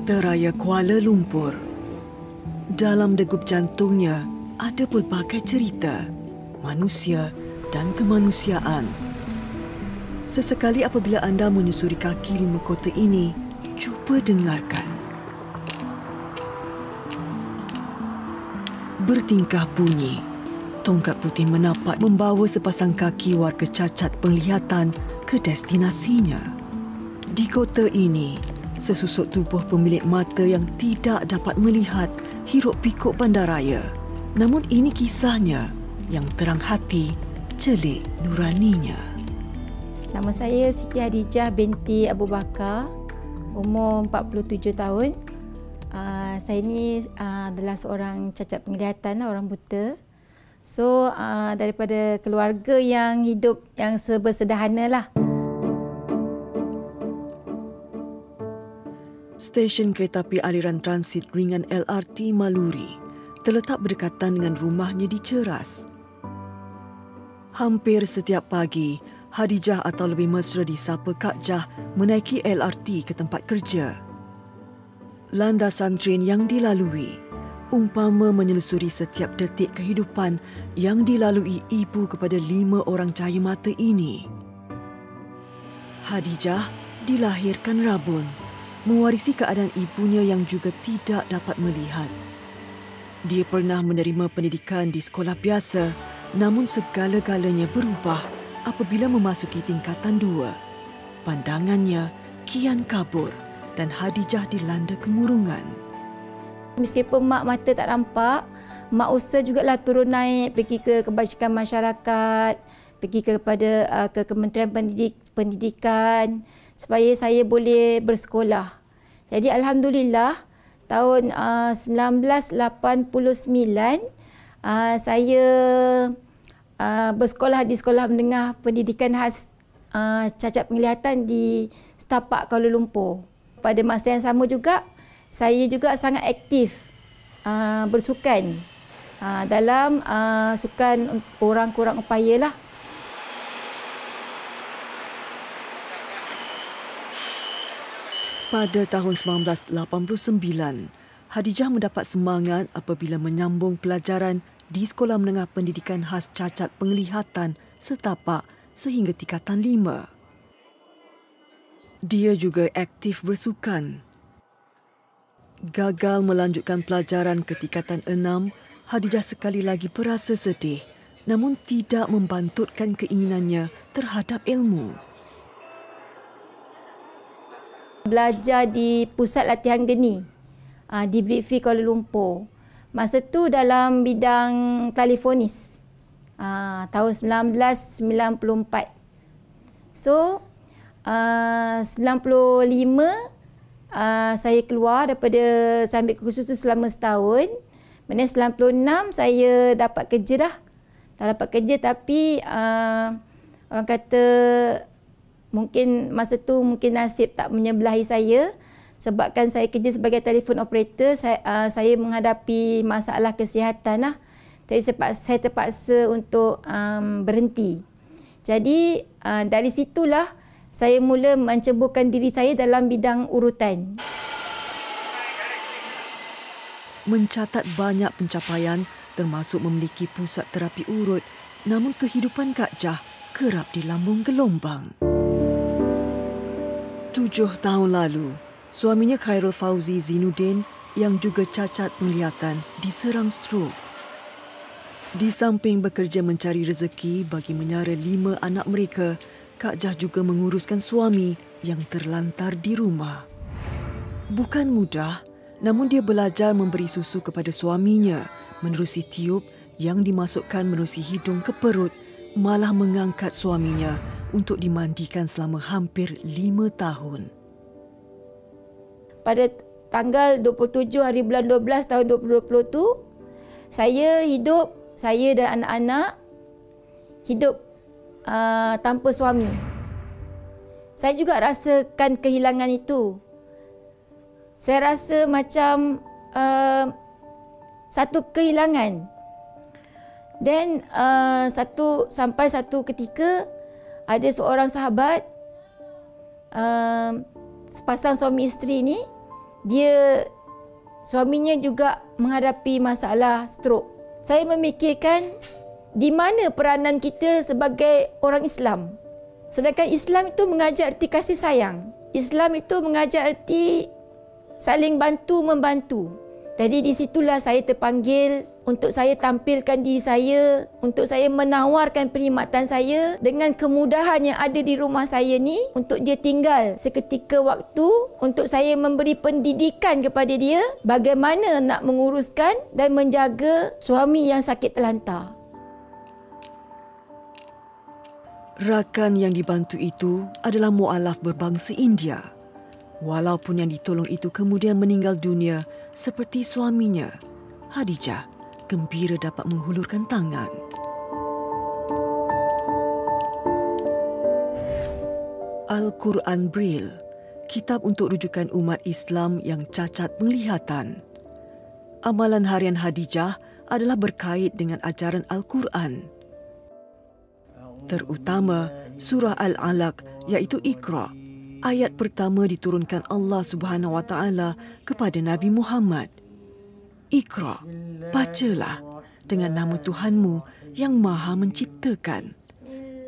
Kota Raya Kuala Lumpur. Dalam degup jantungnya ada pelbagai cerita, manusia dan kemanusiaan. Sesekali apabila anda menyusuri kaki lima kota ini, cuba dengarkan. Bertingkah bunyi, tongkat putih menapak membawa sepasang kaki warga cacat penglihatan ke destinasinya. Di kota ini, sesusuk tubuh pemilik mata yang tidak dapat melihat hiruk pikuk bandaraya. Namun ini kisahnya yang terang hati, celik nuraninya. Nama saya Siti Hadijah binti Abu Bakar, umur 47 tahun. Saya ni adalah seorang cacat penglihatan, orang buta. So, daripada keluarga yang hidup yang serba sederhana lah. Stesen kereta api aliran transit ringan LRT Maluri terletak berdekatan dengan rumahnya di Ceras. Hampir setiap pagi, Hadijah atau lebih mesra disapa Kak Jah menaiki LRT ke tempat kerja. Landasan tren yang dilalui umpama menyelusuri setiap detik kehidupan yang dilalui ibu kepada 5 orang cahaya mata ini. Hadijah dilahirkan rabun, mewarisi keadaan ibunya yang juga tidak dapat melihat. Dia pernah menerima pendidikan di sekolah biasa, namun segala-galanya berubah apabila memasuki tingkatan 2. Pandangannya kian kabur dan Hadijah dilanda kemurungan. Meskipun mak mata tak nampak, mak usaha jugalah turun naik, pergi ke kebajikan masyarakat, pergi ke Kementerian Pendidikan supaya saya boleh bersekolah. Jadi alhamdulillah tahun 1989 saya bersekolah di Sekolah Menengah Pendidikan Khas Cacat Penglihatan di Setapak Kuala Lumpur. Pada masa yang sama juga saya juga sangat aktif bersukan dalam sukan orang kurang upaya lah. Pada tahun 1989, Hadijah mendapat semangat apabila menyambung pelajaran di Sekolah Menengah Pendidikan Khas Cacat Penglihatan Setapak sehingga tingkatan 5. Dia juga aktif bersukan. Gagal melanjutkan pelajaran ke tingkatan 6, Hadijah sekali lagi berasa sedih namun tidak membantutkan keinginannya terhadap ilmu. Belajar di Pusat Latihan Geni di Brickfield Kuala Lumpur. Masa tu dalam bidang telefonis tahun 1994. So 95 saya keluar daripada saya ambil kursus tu selama setahun. Kemudian 96 saya dapat kerja dah. Dah dapat kerja tapi orang kata mungkin masa tu mungkin nasib tak menyebelahi saya sebabkan saya kerja sebagai telefon operator, saya menghadapi masalah kesihatan lah. Jadi saya terpaksa untuk berhenti. Jadi dari situlah saya mula menceburkan diri saya dalam bidang urutan. Mencatat banyak pencapaian termasuk memiliki pusat terapi urut, namun kehidupan Kak Jah kerap dilambung gelombang. 7 tahun lalu, suaminya Khairul Fauzi Zinuddin yang juga cacat penglihatan diserang strok. Di samping bekerja mencari rezeki bagi menyara 5 anak mereka, Kak Jah juga menguruskan suami yang terlantar di rumah. Bukan mudah, namun dia belajar memberi susu kepada suaminya, menerusi tiup yang dimasukkan menerusi hidung ke perut, malah mengangkat suaminya untuk dimandikan selama hampir 5 tahun. Pada tanggal 27 hari bulan 12 tahun 2020 tu, saya dan anak-anak hidup tanpa suami. Saya juga rasakan kehilangan itu. Saya rasa macam satu kehilangan. Dan sampai satu ketika ada seorang sahabat sepasang suami isteri ni suaminya juga menghadapi masalah stroke. Saya memikirkan di mana peranan kita sebagai orang Islam. Sedangkan Islam itu mengajar erti kasih sayang. Islam itu mengajar erti saling bantu-membantu. Jadi di situlah saya terpanggil untuk saya tampilkan diri saya, untuk saya menawarkan perkhidmatan saya dengan kemudahan yang ada di rumah saya ni untuk dia tinggal seketika waktu, untuk saya memberi pendidikan kepada dia bagaimana nak menguruskan dan menjaga suami yang sakit terlantar. Rakan yang dibantu itu adalah mualaf berbangsa India. Walaupun yang ditolong itu kemudian meninggal dunia seperti suaminya, Hadijah gembira dapat menghulurkan tangan. Al-Quran Braille, kitab untuk rujukan umat Islam yang cacat penglihatan. Amalan harian Hadijah adalah berkait dengan ajaran Al-Quran, terutama surah Al-Alaq iaitu Iqra. Ayat pertama diturunkan Allah Subhanahu Wa Taala kepada Nabi Muhammad. Iqra, bacalah dengan nama Tuhanmu yang Maha Menciptakan,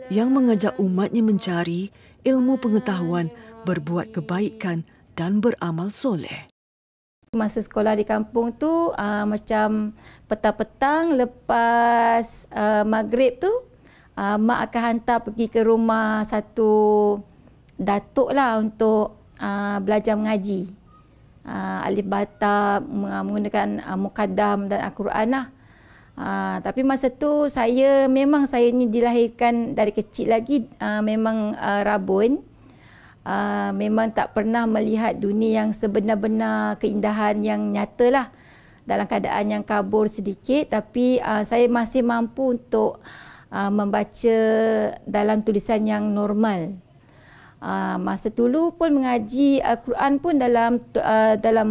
yang mengajak umatnya mencari ilmu pengetahuan, berbuat kebaikan dan beramal soleh. Masa sekolah di kampung tu, macam petang-petang lepas maghrib tu, mak akan hantar pergi ke rumah satu datuk lah untuk belajar mengaji. Alif bata, menggunakan mukaddam dan Al-Quran lah. Tapi masa tu saya ni dilahirkan dari kecil lagi, memang rabun. Memang tak pernah melihat dunia yang sebenar-benar keindahan yang nyata lah. Dalam keadaan yang kabur sedikit, tapi saya masih mampu untuk membaca dalam tulisan yang normal. Masa dulu pun mengaji Al-Quran pun dalam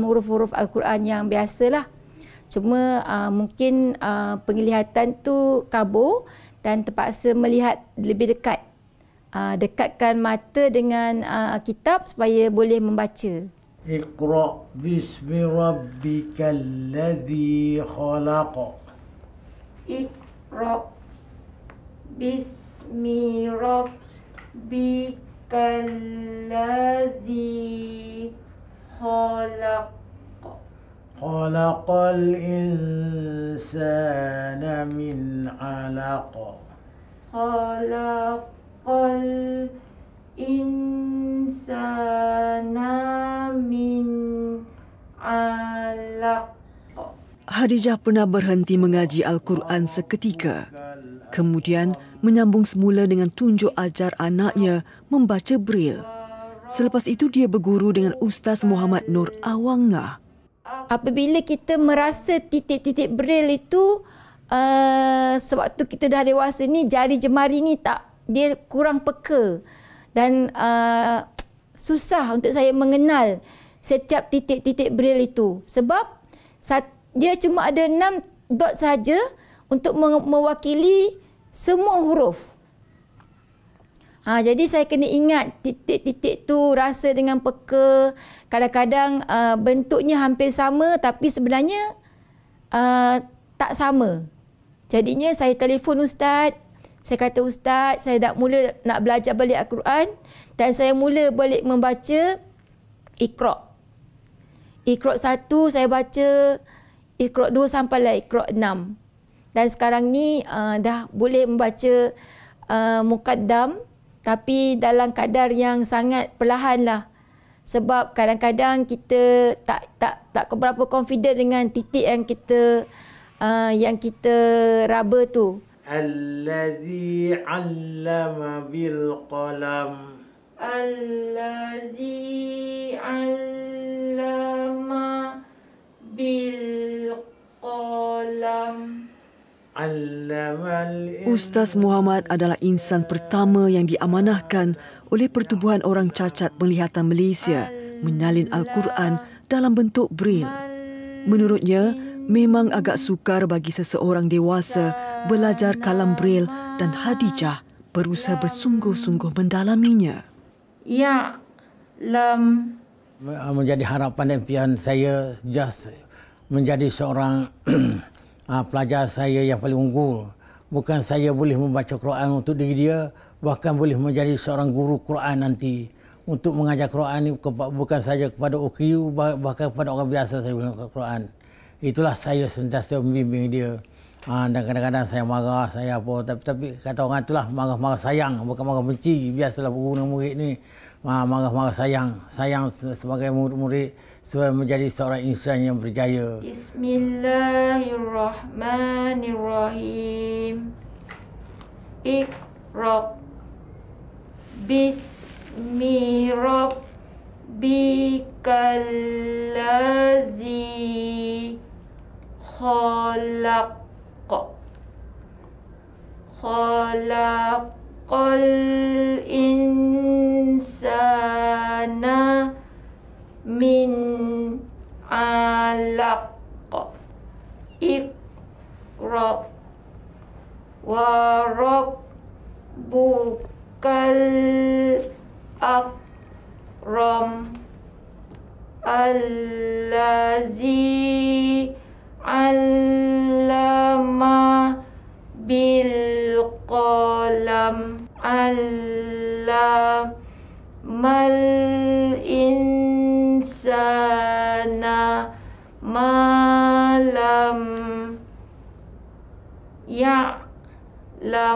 huruf-huruf Al-Quran yang biasalah. Cuma mungkin penglihatan tu kabur dan terpaksa melihat lebih dekat. Dekatkan mata dengan kitab supaya boleh membaca. Iqra bismi rabbikal ladzi khalaq. Iqra bismi rabbikal ladzi khalaq. Khalaqal insana min 'alaq. Khalaqal insana min 'alaq. Hadijah pernah berhenti mengaji Al-Quran seketika. Kemudian menyambung semula dengan tunjuk ajar anaknya membaca Braille. Selepas itu dia berguru dengan Ustaz Muhammad Nur Awangah. Apabila kita merasa titik-titik Braille itu, sewaktu kita dah dewasa ni, jari jemari ni dia kurang peka. Dan susah untuk saya mengenal setiap titik-titik Braille itu. Sebab dia cuma ada 6 dot saja untuk mewakili semua huruf. Jadi saya kena ingat titik-titik tu, rasa dengan peka. Kadang-kadang bentuknya hampir sama tapi sebenarnya tak sama. Jadinya saya telefon Ustaz. Saya kata, Ustaz, saya nak belajar balik Al-Quran dan saya mula balik membaca Iqra. Iqra 1 saya baca, Iqra 2 sampailah Iqra 6. Dan sekarang ni dah boleh membaca mukaddam tapi dalam kadar yang sangat perlahan lah. Sebab kadang-kadang kita tak berapa confident dengan titik yang kita raba tu. Allazi 'allama bil qalam. Allazi 'allama bil qalam. Ustaz Muhammad adalah insan pertama yang diamanahkan oleh Pertubuhan Orang Cacat Penglihatan Malaysia menyalin Al-Quran dalam bentuk Braille. Menurutnya, memang agak sukar bagi seseorang dewasa belajar kalam Braille dan Hadijah berusaha bersungguh-sungguh mendalaminya. Ya, lam, menjadi harapan dan impian saya just menjadi seorang pelajar saya yang paling unggul. Bukan saya boleh membaca Quran untuk diri dia, bahkan boleh menjadi seorang guru Quran nanti. Untuk mengajar Quran ini bukan saja kepada OKU, bahkan kepada orang biasa saya mengajar Quran. Itulah saya sentiasa membimbing dia. Dan kadang-kadang saya marah, saya apa. Tapi kata orang itulah marah-marah sayang, bukan marah benci. Biasalah guru dan murid ni marah-marah sayang. Sayang sebagai murid supaya menjadi seorang insan yang berjaya. Bismillahirrahmanirrahim. Iqra bismi rabbikal ladzi khalaq. Khalaqal insana min alaq. Iqra wa rabbukal akram allazi 'allama bil qalam 'allamal insana ma lam ya'lam.